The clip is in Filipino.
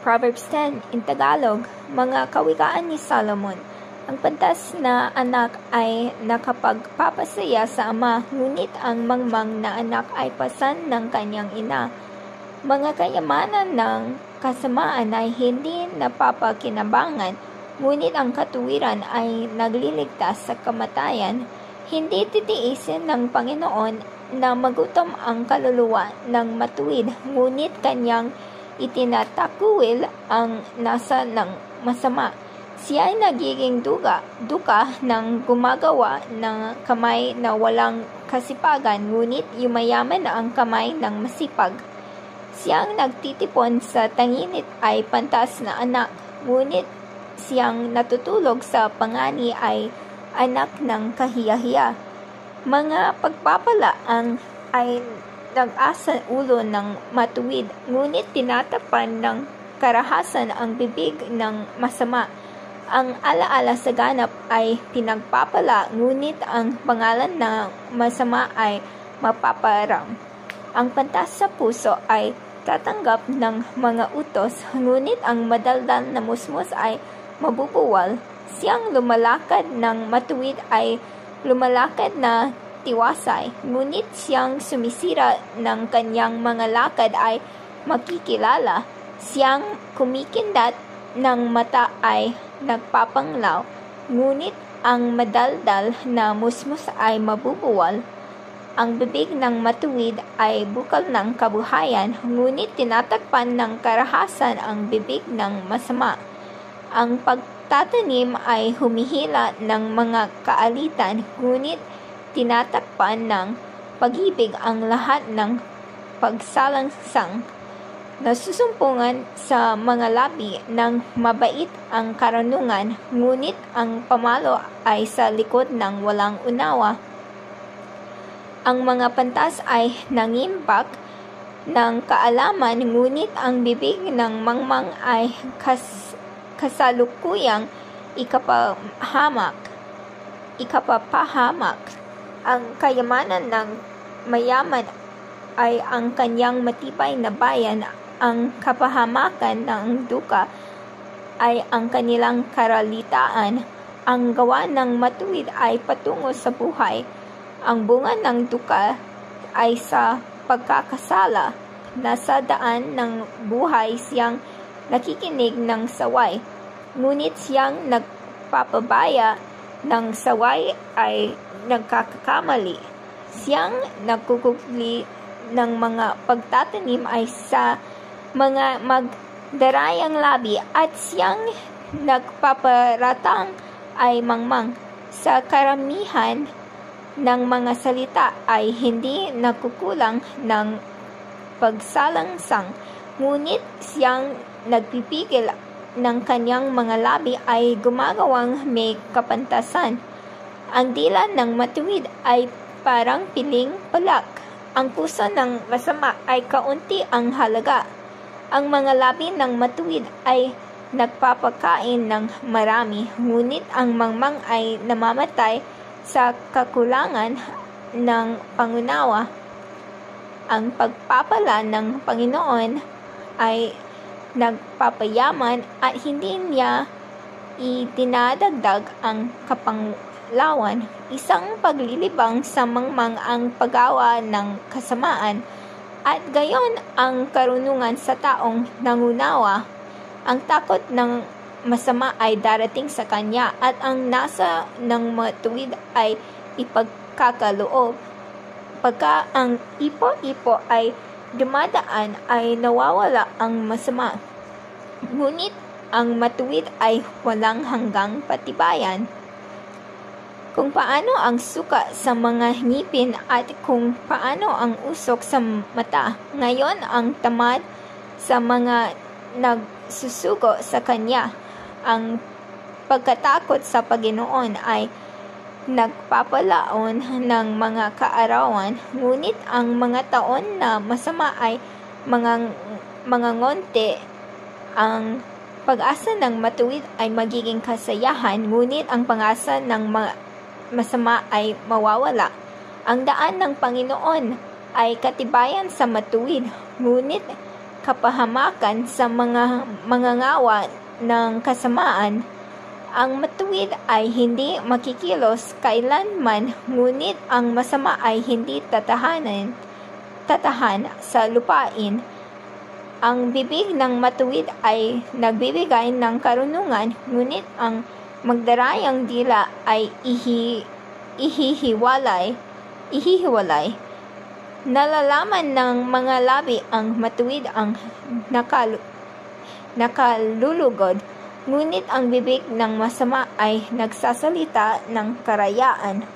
Proverbs 10 in Tagalog, mga kawikaan ni Solomon. Ang pantas na anak ay nakapagpapasaya sa ama, ngunit ang mangmang na anak ay pasan ng kanyang ina. Mga kayamanan ng kasamaan ay hindi napapakinabangan, ngunit ang katuwiran ay nagliligtas sa kamatayan. Hindi titiisin ng Panginoon na magutom ang kaluluwa ng matuwid, ngunit kanyang itinatakwil ang nasa ng masama. Siya ay nagiging duka ng gumagawa ng kamay na walang kasipagan, ngunit yumayaman ang kamay ng masipag. Siyang nagtitipon sa tanginit ay pantas na anak, ngunit siyang natutulog sa pangani ay anak ng kahiyahiya. Mga pagpapala ay nag-asa ulo ng matuwid, ngunit tinatapan ng karahasan ang bibig ng masama. Ang alaala sa ganap ay pinagpapala, ngunit ang pangalan ng masama ay mapaparam. Ang pantas sa puso ay tatanggap ng mga utos, ngunit ang madaldal na musmus ay mabubuwal. Siyang lumalakad ng matuwid ay lumalakad na tiwasay, ngunit siyang sumisira ng kanyang mga lakad ay makikilala. Siyang kumikindat ng mata ay nagpapanglaw, ngunit ang madaldal na musmus ay mabubuwal. Ang bibig ng matuwid ay bukal ng kabuhayan, ngunit tinatakpan ng karahasan ang bibig ng masama. Ang pagtatanim ay humihila ng mga kaalitan, ngunit tinatakpan ng pag-ibig ang lahat ng pagsalangsang. Nasusumpungan sa mga labi ng mabait ang karunungan, ngunit ang pamalo ay sa likod ng walang unawa. Ang mga pantas ay nangimbak ng kaalaman, ngunit ang bibig ng mangmang ay kasalukuyang ikapapahamak. Ang kayamanan ng mayaman ay ang kanyang matibay na bayan. Ang kapahamakan ng duka ay ang kanilang karalitaan. Ang gawa ng matuwid ay patungo sa buhay. Ang bunga ng duka ay sa pagkakasala. Nasa daan ng buhay siyang nakikinig ng saway, ngunit siyang nagpapabaya ng saway ay nagkakakamali. Siyang nagkukukli ng mga pagtatanim ay sa mga magdarayang labi, at siyang nagpaparatang ay mangmang. Sa karamihan ng mga salita ay hindi nakukulang ng pagsalangsang, ngunit siyang nagpipigil ng kanyang mga labi ay gumagawang may kapantasan. Ang dila ng matuwid ay parang piling palak. Ang puso ng masama ay kaunti ang halaga. Ang mga labi ng matuwid ay nagpapakain ng marami, ngunit ang mangmang ay namamatay sa kakulangan ng pangunawa. Ang pagpapala ng Panginoon ay nagpapayaman, at hindi niya idinadagdag ang kapanglawan. Isang paglilibang sa mangmang ang paggawa ng kasamaan, at gayon ang karunungan sa taong nangunawa. Ang takot ng masama ay darating sa kanya, at ang nasa ng matuwid ay ipagkakaloob. Pagka ang ipo-ipo ay dumadaan ay nawawala ang masama, ngunit ang matuwid ay walang hanggang patibayan. Kung paano ang suka sa mga ngipin at kung paano ang usok sa mata, ngayon ang tamad sa mga nagsusugo sa kanya. Ang pagkatakot sa Panginoon ay nagpapalaon ng mga kaarawan, ngunit ang mga taon na masama ay mga ngonte. Ang pag-asa ng matuwid ay magiging kasayahan, ngunit ang pag-asa ng masama ay mawawala. Ang daan ng Panginoon ay katibayan sa matuwid, ngunit kapahamakan sa mga mangangawa ng kasamaan. Ang matuwid ay hindi makikilos kailanman, ngunit ang masama ay hindi tatahan sa lupain. Ang bibig ng matuwid ay nagbibigay ng karunungan, ngunit ang magdarayang dila ay ihihiwalay. Nalalaman ng mga labi ang matuwid ang nakalulugod, ngunit ang bibig ng masama ay nagsasalita ng karayaan.